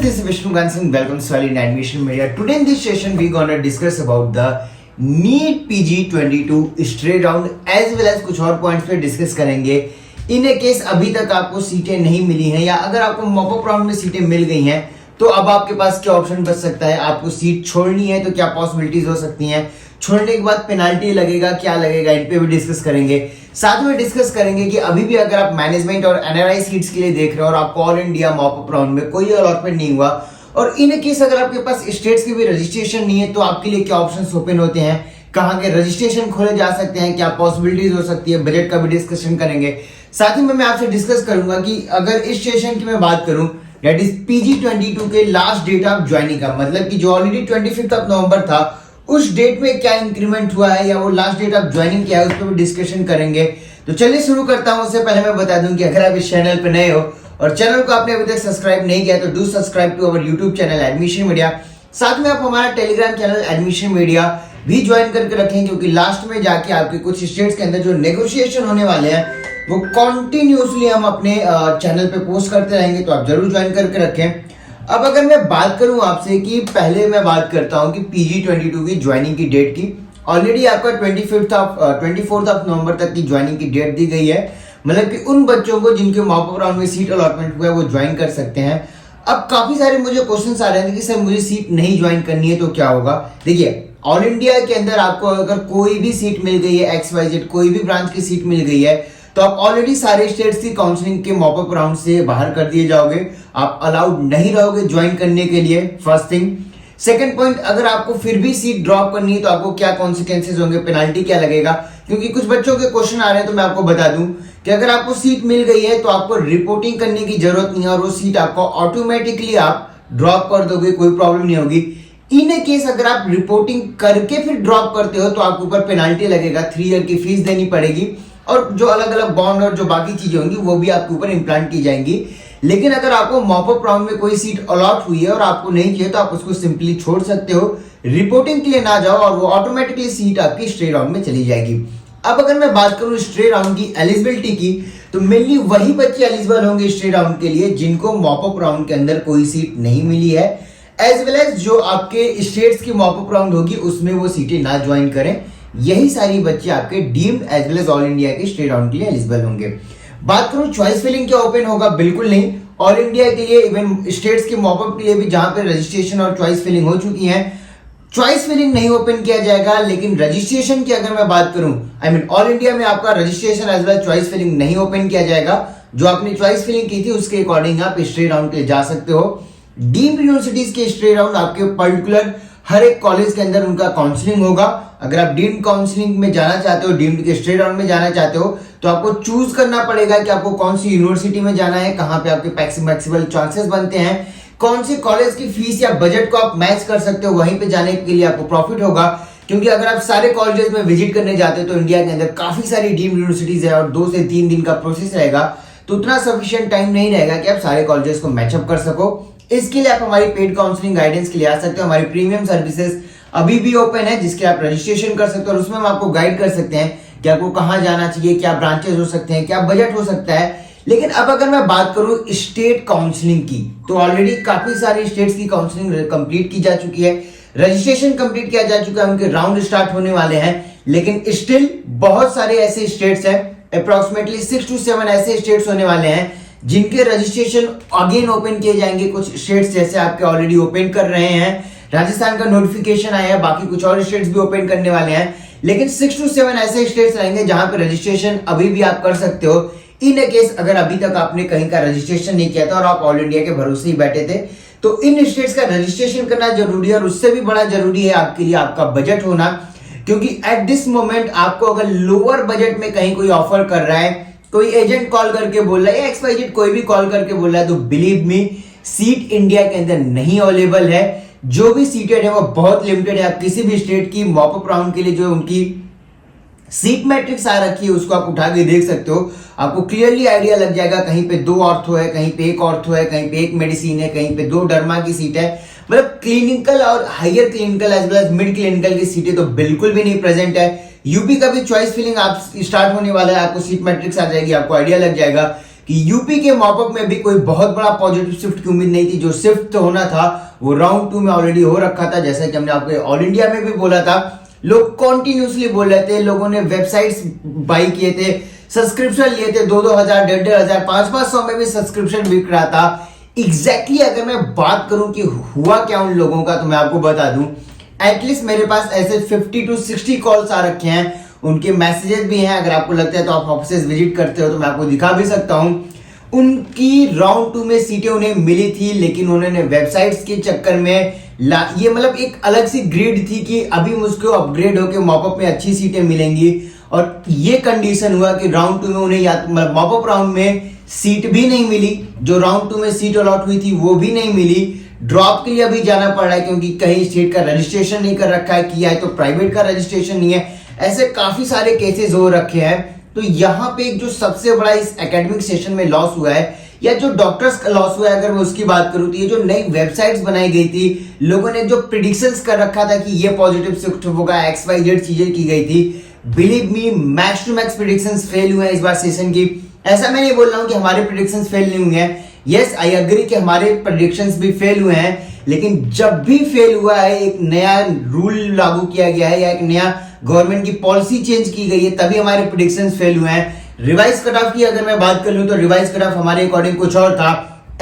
students, this is Vishnu Gansan. Welcome to Solid Admission Media. Today in this session, we're gonna discuss about the NEET PG 22 straight round as well as कुछ और points पे discuss करेंगे. In case अभी तक आपको सीटें नहीं मिली हैं या अगर आपको मॉपअप राउंड में सीटें मिल गई हैं तो अब आपके पास क्या ऑप्शन बच सकता है. आपको सीट छोड़नी है तो क्या पॉसिबिलिटीज हो सकती हैं, छोड़ने के बाद पेनाल्टी लगेगा क्या लगेगा, इन पे भी डिस्कस करेंगे. साथ में डिस्कस करेंगे कि अभी भी अगर आप मैनेजमेंट और एनआरआई सीट्स के लिए देख रहे हो और आपको ऑल इंडिया मॉपअप राउंड में कोई अलॉटमेंट नहीं हुआ और इन केस अगर आपके पास स्टेट्स की भी रजिस्ट्रेशन नहीं है तो आपके लिए क्या ऑप्शंस ओपन होते हैं, कहाँ के रजिस्ट्रेशन खोले जा सकते हैं, क्या पॉसिबिलिटीज हो सकती है, बजट का भी डिस्कशन करेंगे. साथ ही में मैं आपसे डिस्कस करूंगा कि अगर इस सेशन की मैं बात करूं दैट इज PG 22 के लास्ट डेट ऑफ ज्वाइनिंग का मतलब कि जो ऑलरेडी 25 नवंबर था उस डेट में क्या इंक्रीमेंट हुआ है या वो लास्ट डेट ऑफ ज्वाइनिंग क्या है उस पर भी डिस्कशन करेंगे. तो चलिए शुरू करता हूं. उससे पहले मैं बता दूं कि अगर आप इस चैनल पर नए हो और चैनल को आपने अभी तक सब्सक्राइब नहीं किया तो do subscribe to our YouTube channel admission media. साथ में आप हमारा टेलीग्राम चैनल एडमिशन मीडिया भी ज्वाइन करके रखें क्योंकि लास्ट में जाके आपके कुछ स्टेट्स के अंदर जो नेगोशिएशन होने वाले हैं वो कॉन्टिन्यूसली हम अपने चैनल पे पोस्ट करते रहेंगे, तो आप जरूर ज्वाइन करके रखें. अब अगर मैं बात करूं आपसे कि पहले मैं बात करता हूं कि PG 22 की ज्वाइनिंग की डेट की. ऑलरेडी आपका 24 नवंबर तक की ज्वाइनिंग की डेट दी गई है, मतलब कि उन बच्चों को जिनके मॉपअप राउंड में सीट अलॉटमेंट हुआ है वो ज्वाइन कर सकते हैं. अब काफी सारे मुझे क्वेश्चंस आ रहे हैं कि सर मुझे सीट नहीं ज्वाइन करनी है तो क्या होगा. देखिए ऑल इंडिया के अंदर आपको अगर कोई भी सीट मिल गई है XYZ कोई भी ब्रांच की सीट मिल गई है तो आप ऑलरेडी सारे स्टेट्स की काउंसलिंग के मॉपअप राउंड से बाहर कर दिए जाओगे, आप अलाउड नहीं रहोगे ज्वाइन करने के लिए. First thing. सेकंड पॉइंट, अगर आपको फिर भी सीट ड्रॉप करनी है तो आपको क्या कॉन्सिक्वेंसेज होंगे, पेनाल्टी क्या लगेगा. क्योंकि कुछ बच्चों के क्वेश्चन आ रहे हैं तो मैं आपको बता दूं कि अगर आपको सीट मिल गई है तो आपको रिपोर्टिंग करने की जरूरत नहीं है और वो सीट आपको ऑटोमेटिकली आप ड्रॉप कर दोगे, कोई प्रॉब्लम नहीं होगी. इन केस अगर आप रिपोर्टिंग करके फिर ड्रॉप करते हो तो आपके ऊपर पेनाल्टी लगेगा, 3 ईयर की फीस देनी पड़ेगी और जो अलग अलग बॉन्ड और जो बाकी चीजें होंगी वो भी आपके ऊपर इम्प्लांट की जाएंगी. लेकिन अगर आपको मॉपअप राउंड में कोई सीट अलॉट हुई है और आपको नहीं चाहिए तो आप उसको सिंपली छोड़ सकते हो, रिपोर्टिंग के लिए ना जाओ और वो ऑटोमेटिकली सीट आपकी स्ट्रे राउंड में चली जाएगी. अब अगर मैं बात करूं स्ट्रे राउंड की एलिजिबिलिटी की तो मेनली वही बच्चे एलिजिबल होंगे स्ट्रे राउंड के लिए जिनको मॉपअप राउंड के अंदर कोई सीट नहीं मिली है, एज वेल एज जो आपके स्टेट्स की मॉपअप राउंड होगी उसमें वो सीटें ना ज्वाइन करें. यही सारी बच्चे आपके deemed as well as all India के स्ट्रेट राउंड के लिए एलिजिबल होंगे. बात करूं चॉइस फिलिंग क्या ओपन होगा, बिल्कुल नहीं. ऑल इंडिया के लिए इवन स्टेट्स के मॉपअप के लिए भी जहां पे रजिस्ट्रेशन और चॉइस फिलिंग हो चुकी है चॉइस फिलिंग नहीं ओपन किया जाएगा. लेकिन रजिस्ट्रेशन की अगर मैं बात करूं आई मीन ऑल इंडिया में आपका registration as well choice filling नहीं ओपन किया जाएगा. जो आपने चॉइस फिलिंग की थी उसके अकॉर्डिंग आप स्ट्रेट राउंड के लिए जा सकते हो. डीम्ड यूनिवर्सिटीज के स्ट्रेट राउंड आपके पर्टिकुलर हर एक कॉलेज के अंदर उनका काउंसलिंग होगा. अगर आप डीम्ड काउंसलिंग में जाना चाहते हो, डीम्ड के स्ट्रेट राउंड में जाना चाहते हो तो आपको चूज करना पड़ेगा कि आपको कौन सी यूनिवर्सिटी में जाना है, कहां पे आपके मैक्सिमल चांसेस बनते हैं, कौन सी कॉलेज की फीस या बजट को आप मैच कर सकते हो, वहीं पे जाने के लिए आपको प्रॉफिट होगा. क्योंकि अगर आप सारे कॉलेजेस में विजिट करने जाते हो तो इंडिया के अंदर काफी सारी डीम्ड यूनिवर्सिटीज है और 2 से 3 दिन का प्रोसेस रहेगा तो उतना सफिशिएंट टाइम नहीं रहेगा कि आप सारे कॉलेजेस को मैचअप कर सको. इसके लिए आप हमारी पेड काउंसलिंग गाइडेंस के लिए आ सकते हो. हमारी प्रीमियम सर्विसेज अभी भी ओपन है जिसके आप रजिस्ट्रेशन कर सकते हो और उसमें हम आपको गाइड कर सकते हैं कि आपको कहां जाना चाहिए, क्या ब्रांचेस हो सकते हैं, क्या बजट हो सकता है. लेकिन अब अगर मैं बात करूं स्टेट काउंसलिंग की तो ऑलरेडी काफी सारी स्टेट्स की काउंसलिंग कंप्लीट की जा चुकी है, रजिस्ट्रेशन कंप्लीट किया जा चुका है, उनके राउंड स्टार्ट होने वाले हैं. लेकिन स्टिल बहुत सारे ऐसे स्टेट्स हैं, अप्रोक्सीमेटली 6 to 7 ऐसे स्टेट्स होने वाले हैं जिनके रजिस्ट्रेशन अगेन ओपन किए जाएंगे. कुछ स्टेट्स जैसे आपके ऑलरेडी ओपन कर रहे हैं, राजस्थान का नोटिफिकेशन आया है, बाकी कुछ और स्टेट्स भी ओपन करने वाले हैं. लेकिन 6 to 7 ऐसे स्टेट्स रहेंगे जहां पे रजिस्ट्रेशन अभी भी आप कर सकते हो. इन केस अगर अभी तक आपने कहीं का रजिस्ट्रेशन नहीं किया था और आप ऑल इंडिया के भरोसे ही बैठे थे तो इन स्टेट्स का रजिस्ट्रेशन करना जरूरी है और उससे भी बड़ा जरूरी है आपके लिए आपका बजट होना. क्योंकि एट दिस मोमेंट आपको अगर लोअर बजट में कहीं कोई ऑफर कर रहा है, कोई एजेंट कॉल करके बोल रहा है, XYZ कोई भी कॉल करके बोल रहा है तो बिलीव मी सीट इंडिया के अंदर नहीं अवेलेबल है. जो भी सीटेड है वो बहुत लिमिटेड है. आप किसी भी स्टेट की मॉपअप राउंड के लिए जो उनकी सीट मैट्रिक्स आ रखी है उसको आप उठा के देख सकते हो, आपको क्लियरली आइडिया लग जाएगा. कहीं पे 2 ऑर्थो है, कहीं पे 1 ऑर्थो है, कहीं पे 1 मेडिसिन है, कहीं पे 2 डर्मा की सीट है. मतलब क्लिनिकल और higher clinical as well as mid clinical की सीटें तो बिल्कुल भी नहीं प्रेजेंट है. यूपी का भी चॉइस फिलिंग आप स्टार्ट होने वाला है, आपको सीट मैट्रिक्स आ जाएगी, आपको आइडिया लग जाएगा कि यूपी के मॉपअप में भी कोई बहुत बड़ा पॉजिटिव शिफ्ट की उम्मीद नहीं थी। जो शिफ्ट होना था वो राउंड 2 में ऑलरेडी हो रखा था। जैसा कि हमने आपको ऑल इंडिया में भी बोला था, लोग कॉन्टिन्यूसली बोल रहे थे, लोगों ने वेबसाइट्स बाई किए थे, सब्सक्रिप्शन लिए थे, 2-2 हजार, 1,500, 500 में भी सब्सक्रिप्शन बिक रहा था। एग्जैक्टली अगर मैं बात करूं कि हुआ क्या उन लोगों का, तो मैं आपको बता दूं, एटलीस्ट मेरे पास ऐसे 50 to 60 कॉल्स आ रखे हैं, उनके मैसेजेस भी हैं। अगर आपको लगता है तो आप ऑफिस विजिट करते हो तो मैं आपको दिखा भी सकता हूं। उनकी राउंड 2 में सीटें उन्हें मिली थी, लेकिन उन्होंने वेबसाइट्स के चक्कर में ये मतलब एक अलग सी ग्रिड थी कि अभी मुझको अपग्रेड होकर मॉपअप में अच्छी सीटें मिलेंगी, और ये कंडीशन हुआ कि राउंड 2 में उन्हें या मॉपअप राउंड में सीट भी नहीं मिली, जो राउंड 2 में सीट अलॉट हुई थी वो भी नहीं मिली। ड्रॉप के लिए अभी जाना पड़ रहा है क्योंकि कहीं स्टेट का रजिस्ट्रेशन नहीं कर रखा है, किया है तो प्राइवेट का रजिस्ट्रेशन नहीं है। ऐसे काफी सारे केसेस हो रखे हैं। तो यहाँ पे एक जो सबसे बड़ा इस एकेडमिक सेशन में लॉस हुआ है, या जो डॉक्टर्स का लॉस हुआ है, अगर मैं उसकी बात करूं तो ये जो नई वेबसाइट्स बनाई गई थी, लोगों ने जो प्रिडिक्शंस कर रखा था कि ये पॉजिटिव शिफ्ट होगा, XYZ चीजें की गई थी, believe me max to max predictions fail हुए हैं इस बार सेशन की। ऐसा मैं नहीं बोल रहा हूं कि हमारे प्रिडिक्शंस फेल नहीं हुए हैं, यस आई एग्री कि हमारे प्रेडिक्शंस भी फेल हुए हैं, लेकिन जब भी फेल हुआ है, एक नया रूल लागू किया गया है या एक नया गवर्नमेंट की पॉलिसी चेंज की गई है, तभी हमारे प्रेडिक्शंस फेल हुए हैं। रिवाइज कट ऑफ की अगर मैं बात कर लूं तो रिवाइज कट ऑफ हमारे अकॉर्डिंग कुछ और था,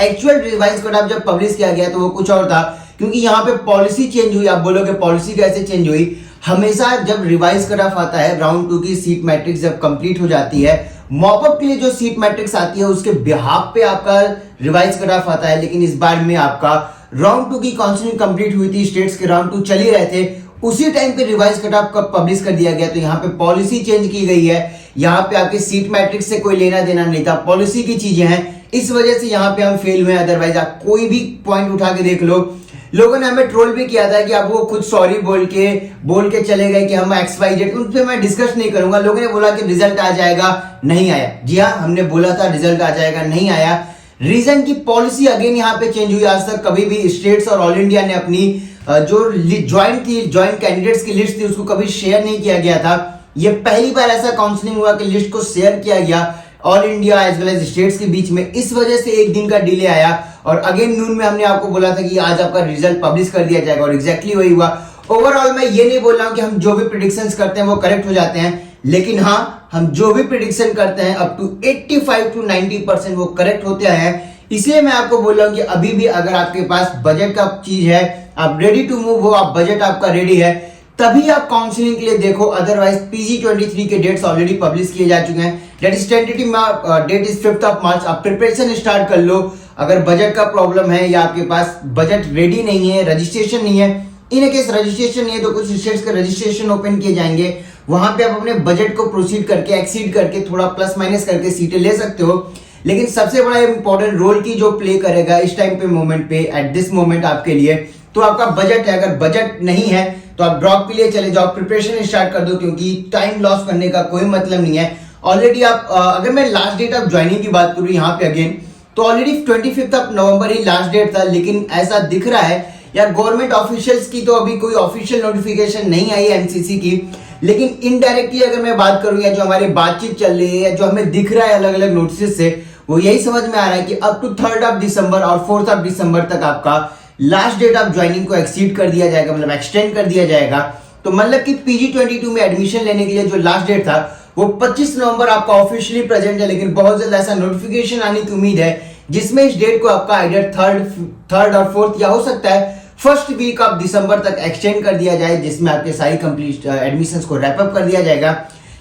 एक्चुअल रिवाइज कट ऑफ जब पब्लिश किया गया तो वो कुछ और था, क्योंकि यहाँ पे पॉलिसी चेंज हुई। आप बोलोगे पॉलिसी कैसे चेंज हुई? हमेशा जब रिवाइज कट ऑफ आता है, राउंड 2 की सीट मैट्रिक्स जब कंप्लीट हो जाती है, मॉपअप के लिए जो सीट मैट्रिक्स आती है उसके बिहाफ पे आपका रिवाइज कट ऑफ आता है। लेकिन इस बार में आपका राउंड 2 की काउंसलिंग कंप्लीट हुई थी, स्टेट्स के राउंड 2 चल ही रहे थे, उसी टाइम पे रिवाइज कट ऑफ पब्लिश कर दिया गया। तो यहाँ पे पॉलिसी चेंज की गई है, यहाँ पे आपके सीट मैट्रिक्स से कोई लेना देना नहीं था, पॉलिसी की चीजें हैं, इस वजह से यहाँ पे हम फेल हुए। अदरवाइज आप कोई भी पॉइंट उठा के देख लो, लोगों ने हमें ट्रोल भी किया था कि आप वो खुद सॉरी बोल के चले गए कि हम XYZ, उन पे मैं डिस्कस नहीं करूंगा। लोगों ने बोला कि रिजल्ट आ जाएगा, नहीं आया। जी हाँ, हमने बोला था रिजल्ट आ जाएगा, नहीं आया। रीजन की पॉलिसी अगेन यहाँ पे चेंज हुई। आज तक कभी भी स्टेट्स और ऑल इंडिया ने अपनी जो ज्वाइंट कैंडिडेट्स की लिस्ट थी उसको कभी शेयर नहीं किया गया था। ये पहली बार ऐसा काउंसलिंग हुआ कि लिस्ट को शेयर किया गया all India as well as states के बीच में। इस वजह से एक दिन का डिले आया, और अगेन नून में हमने आपको बोला था कि आज आपका रिजल्ट पब्लिश कर दिया जाएगा, और एग्जैक्टली वही हुआ। ओवरऑल मैं ये नहीं बोल रहा हूं कि हम जो भी प्रेडिक्शंस करते हैं वो करेक्ट हो जाते हैं, लेकिन हाँ, हम जो भी प्रेडिक्शन करते हैं अप टू 85 to 90% वो करेक्ट होते हैं। इसलिए मैं आपको बोल रहा हूं कि अभी भी अगर आपके पास बजट का चीज है, आप रेडी टू मूव हो, आप बजट आपका रेडी है, तभी आप काउंसलिंग के लिए देखो। अदरवाइज PG23 के डेट्स ऑलरेडी पब्लिश किए जा चुके हैं, that is tentative date is 5 March. आप प्रिपरेशन स्टार्ट कर लो। अगर बजट का प्रॉब्लम है या आपके पास बजट रेडी नहीं है, रजिस्ट्रेशन नहीं है, इन केस रजिस्ट्रेशन नहीं है तो कुछ स्टेट्स के रजिस्ट्रेशन ओपन किए जाएंगे, वहां पे आप अपने बजट को प्रोसीड करके, एक्सीड करके, थोड़ा प्लस माइनस करके सीटें ले सकते हो। लेकिन सबसे बड़ा इंपॉर्टेंट रोल की जो प्ले करेगा इस टाइम पे, मोमेंट पे, एट दिस मोमेंट आपके लिए, तो आपका बजट है। अगर बजट नहीं है तो आप ड्रॉप के लिए चले जाओ, प्रिपरेशन स्टार्ट कर दो, क्योंकि टाइम लॉस करने का कोई मतलब नहीं है। ऑलरेडी आप अगर मैं लास्ट डेट ऑफ ज्वाइनिंग की बात करूं यहाँ पे अगेन, तो ऑलरेडी 25 नवंबर ही लास्ट डेट था, लेकिन ऐसा दिख रहा है या गवर्नमेंट ऑफिशियल्स की तो अभी कोई ऑफिशियल नोटिफिकेशन नहीं आई है MCC की, लेकिन इनडायरेक्टली अगर मैं बात करूं या जो हमारी बातचीत चल रही है, जो हमें दिख रहा है अलग अलग नोटिस से, वो यही समझ में आ रहा है कि अप टू 3 दिसंबर और 4 दिसंबर तक आपका लास्ट डेट ऑफ ज्वाइनिंग को एक्सीड कर दिया जाएगा, मतलब एक्सटेंड कर दिया जाएगा। तो मतलब कि PG22 में एडमिशन लेने के लिए जो लास्ट डेट था वो 25 नवंबर आपका ऑफिशियली प्रेजेंट है, लेकिन बहुत जल्द ऐसा नोटिफिकेशन आने की उम्मीद है जिसमें इस डेट को आपका आइडर थर्ड और फोर्थ या हो सकता है फर्स्ट वीक ऑफ दिसंबर तक एक्सटेंड कर दिया जाए, जिसमें आपके सारी कंप्लीट एडमिशंस को रैप अप कर दिया जाएगा।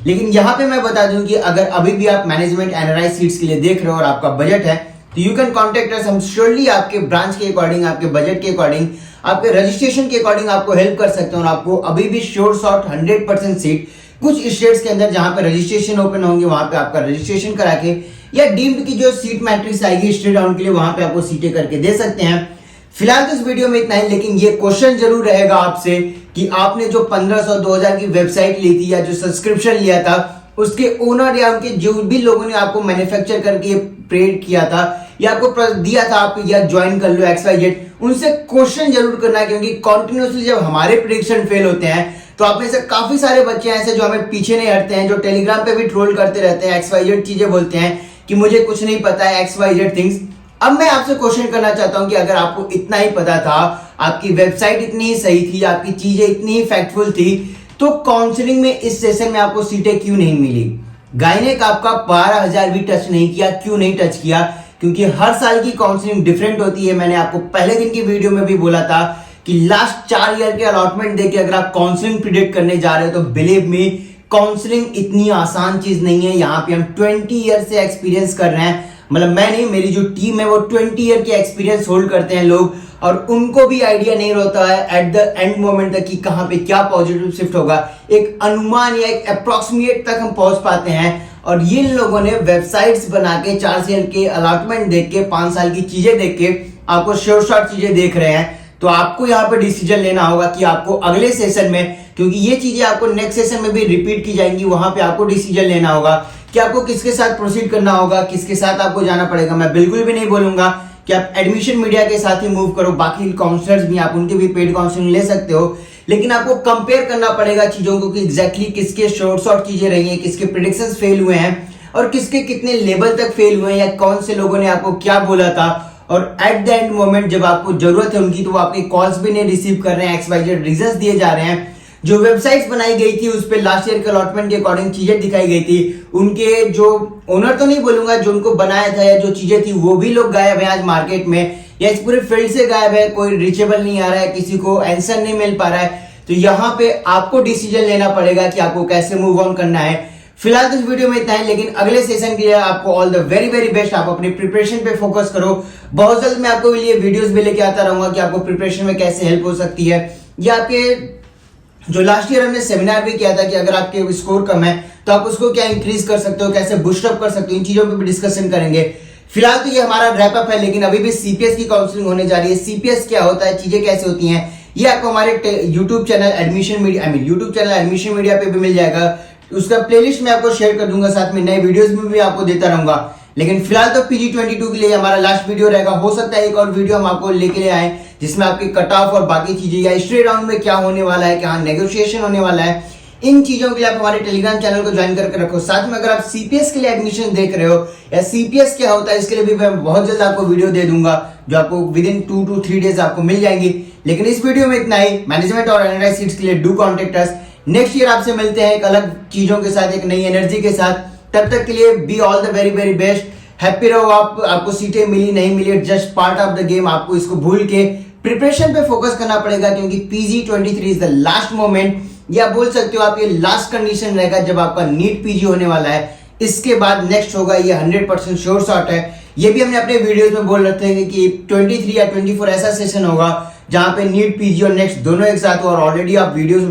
लेकिन यहाँ पे मैं बता दूं कि अगर अभी भी आप मैनेजमेंट NRI सीट्स के लिए देख रहे हो और आपका बजट है, तो यू कैन कॉन्टेक्ट अस। हम श्योरली आपके ब्रांच के अकॉर्डिंग, आपके बजट के अकॉर्डिंग, आपके रजिस्ट्रेशन के अकॉर्डिंग आपको हेल्प कर सकते हैं, और आपको अभी भी श्योर शॉट 100% सीट कुछ स्टेट्स के अंदर जहां पे रजिस्ट्रेशन ओपन होंगे वहां पे आपका रजिस्ट्रेशन करा के, या डीम्ड की जो सीट मैट्रिक्स आएगी स्टेट राउंड के लिए, वहां पे आपको सीटें करके दे सकते हैं। फिलहाल तो इस वीडियो में इतना ही, लेकिन ये क्वेश्चन जरूर रहेगा आपसे कि आपने जो 1500-2000 की वेबसाइट ली थी या जो सब्सक्रिप्शन लिया था, उसके ओनर या उनके जो भी लोगों ने आपको मैन्युफैक्चर करके प्रेड किया था या आपको दिया था आप या ज्वाइन कर लो XYZ, उनसे क्वेश्चन जरूर करना, क्योंकि कॉन्टिन्यूसली जब हमारे प्रेडिक्शन फेल होते हैं तो आप में से काफी सारे बच्चे ऐसे जो हमें पीछे नहीं हटते हैं, जो टेलीग्राम पे भी ट्रोल करते रहते हैं, XYZ चीजें बोलते हैं कि मुझे कुछ नहीं पता है XYZ थिंग्स। अब मैं आपसे क्वेश्चन करना चाहता हूं कि अगर आपको इतना ही पता था, आपकी वेबसाइट इतनी ही सही थी, आपकी चीजें इतनी ही फैक्टफुल थी, तो काउंसलिंग में इस सेशन में आपको सीटें क्यों नहीं मिली? गायनेक आपका 12,000 भी टच नहीं किया, क्यों नहीं टच किया? क्योंकि हर साल की काउंसलिंग डिफरेंट होती है। मैंने आपको पहले दिन की वीडियो में भी बोला था कि लास्ट 4 ईयर के अलॉटमेंट देके अगर आप काउंसलिंग प्रिडिक्ट करने जा रहे हो तो बिलीव मी, काउंसलिंग इतनी आसान चीज नहीं है। यहाँ पे हम 20 ईयर से एक्सपीरियंस कर रहे हैं, मतलब मैं नहीं, मेरी जो टीम है वो 20 ईयर के एक्सपीरियंस होल्ड करते हैं लोग, और उनको भी आइडिया नहीं रहता है एट द एंड मोमेंट तक कि कहां पे क्या पॉजिटिव शिफ्ट होगा। एक अनुमान या एक अप्रोक्सीमेट तक हम पहुंच पाते हैं, और ये लोगों ने वेबसाइट्स बना के 4 साल के अलॉटमेंट देख के, 5 साल की चीजें देख के आपको श्योर शॉर्ट चीजें देख रहे हैं। तो आपको यहाँ पे डिसीजन लेना होगा कि आपको अगले सेशन में, क्योंकि ये चीजें आपको नेक्स्ट सेशन में भी रिपीट की जाएंगी, वहां पे आपको डिसीजन लेना होगा कि आपको किसके साथ प्रोसीड करना होगा, किसके साथ आपको जाना पड़ेगा। मैं बिल्कुल भी नहीं बोलूंगा कि आप एडमिशन मीडिया के साथ ही मूव करो, बाकी काउंसलर्स भी, आप उनके भी पेड काउंसलिंग ले सकते हो, लेकिन आपको कंपेयर करना पड़ेगा चीजों को कि एग्जैक्टली किसके शॉर्ट चीजें रही हैं, किसके प्रेडिक्शंस फेल हुए हैं और किसके कितने लेवल तक फेल हुए हैं, या कौन से लोगों ने आपको क्या बोला था, और एट द एंड मोमेंट जब आपको जरूरत है उनकी तो वो आपके कॉल्स भी नहीं रिसीव कर रहे हैं, XYZ रीजंस दिए जा रहे हैं। जो वेबसाइट्स बनाई गई थी उस पे लास्ट ईयर के अलॉटमेंट के अकॉर्डिंग चीजें दिखाई गई थी, उनके जो ओनर तो नहीं बोलूंगा, जो उनको बनाया था या जो चीजें थी वो भी लोग गायब है आज मार्केट में, या इस पूरे फील्ड से गायब है, कोई रीचेबल नहीं आ रहा है, किसी को आंसर नहीं मिल पा रहा है। तो यहाँ पे आपको डिसीजन लेना पड़ेगा कि आपको कैसे मूव ऑन करना है। फिलहाल तो इस वीडियो में इतना ही, लेकिन अगले सेशन के लिए आपको all the very very best. आप अपनी प्रिपरेशन पे फोकस करो। बहुत जल्द मैं आपको लिए वीडियोस भी लेके आता रहूंगा कि आपको प्रिपरेशन में कैसे हेल्प हो सकती है, या आपके जो लास्ट ईयर हमने सेमिनार भी किया था कि अगर आपके स्कोर कम है तो आप उसको क्या इंक्रीज कर सकते हो, कैसे बूस्टअप कर सकते हो, इन चीजों पे भी डिस्कशन करेंगे। फिलहाल तो ये हमारा रैपअप है, लेकिन अभी भी CPS की काउंसलिंग होने जा रही है। CPS क्या होता है, चीजें कैसे होती हैं, ये आपको हमारे यूट्यूब चैनल एडमिशन मीडिया पे भी मिल जाएगा। उसका प्लेलिस्ट मैं आपको शेयर कर दूंगा, साथ में नए वीडियोस में भी आपको देता रहूंगा। लेकिन फिलहाल तो PG22 के लिए हमारा लास्ट वीडियो रहेगा। हो सकता है एक और वीडियो हम आपको लेके आए जिसमें आपके कट ऑफ और बाकी चीजें, या स्ट्रेट राउंड में क्या होने वाला है, क्या नेगोशिएशन होने वाला है, इन चीजों के लिए आप हमारे टेलीग्राम चैनल को ज्वाइन करके रखो। साथ में अगर आप CPS के लिए एडमिशन देख रहे हो या CPS क्या होता है, इसके लिए भी मैं बहुत जल्द आपको वीडियो दे दूंगा, जो आपको विद इन 2 to 3 डेज आपको मिल जाएंगी। लेकिन इस वीडियो में इतना ही। मैनेजमेंट और एनालाइज सीट्स के लिए do contact us. Next year आपसे मिलते हैं एक अलग चीजों के साथ, एक नई एनर्जी के साथ। तब तक के लिए be all the very very best. Happy रहो। आपको सीटें मिली नहीं मिली, just part of the game. आपको इसको भूल के प्रिपरेशन पे फोकस करना पड़ेगा, क्योंकि PG23 is the last moment, या बोल सकते हो आप ये लास्ट कंडीशन रहेगा जब आपका नीट PG होने वाला है। इसके बाद नेक्स्ट होगा, ये 100% श्योर शॉट है। ये भी हमने अपने वीडियोस में बोल रखे थे कि 23 या 24 ऐसा सेशन होगा जहां पे नीट PG और नेक्स्ट दोनों एक साथ हो, और ऑलरेडी आप वीडियोस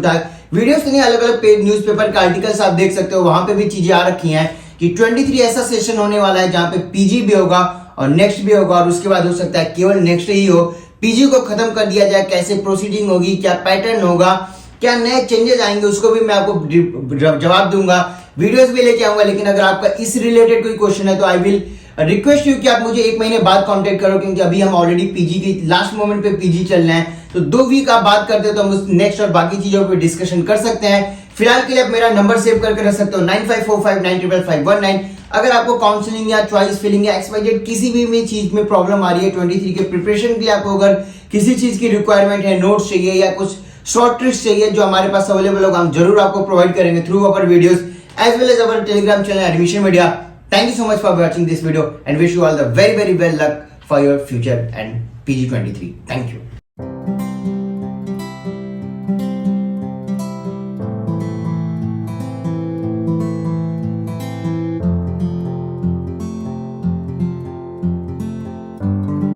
तो नहीं, अलग अलग पेज न्यूज़पेपर के आर्टिकल्स आप देख सकते हो, वहां पे भी चीजें आ रखी हैं कि 23 ऐसा सेशन होने वाला है जहां पे PG भी होगा और नेक्स्ट भी होगा, और उसके बाद हो सकता है केवल नेक्स्ट ही हो। PG को खत्म कर दिया जाए, कैसे प्रोसीडिंग होगी, क्या पैटर्न होगा, क्या नए चेंजेस आएंगे, उसको भी मैं आपको जवाब दूंगा, वीडियोस भी लेके आऊंगा। लेकिन अगर आपका इस रिलेटेड कोई क्वेश्चन है तो आई विल रिक्वेस्ट यू कि आप मुझे 1 महीने बाद कांटेक्ट करो, क्योंकि अभी हम ऑलरेडी PG के लास्ट मोमेंट पे PG चल रहे हैं। तो 2 वीक आप बात करते हो तो हम उस नेक्स्ट और बाकी चीजों पे डिस्कशन कर सकते हैं। फिलहाल के लिए आप मेरा नंबर सेव करके रख सकते हो 9545955519। अगर आपको काउंसलिंग या चॉइस फिलिंग या XYZ किसी भी चीज में प्रॉब्लम आ रही है, 23 के प्रिपरेशन के लिए आपको अगर किसी चीज की रिक्वायरमेंट है, नोट्स चाहिए या कुछ शॉर्ट ट्रिक्स चाहिए, जो हमारे पास अवेलेबल होगा, हम जरूर आपको प्रोवाइड करेंगे through our videos as well as our Telegram channel admission media. Thank you so much for watching this video and wish you all the very very well luck for your future and PG23. Thank you.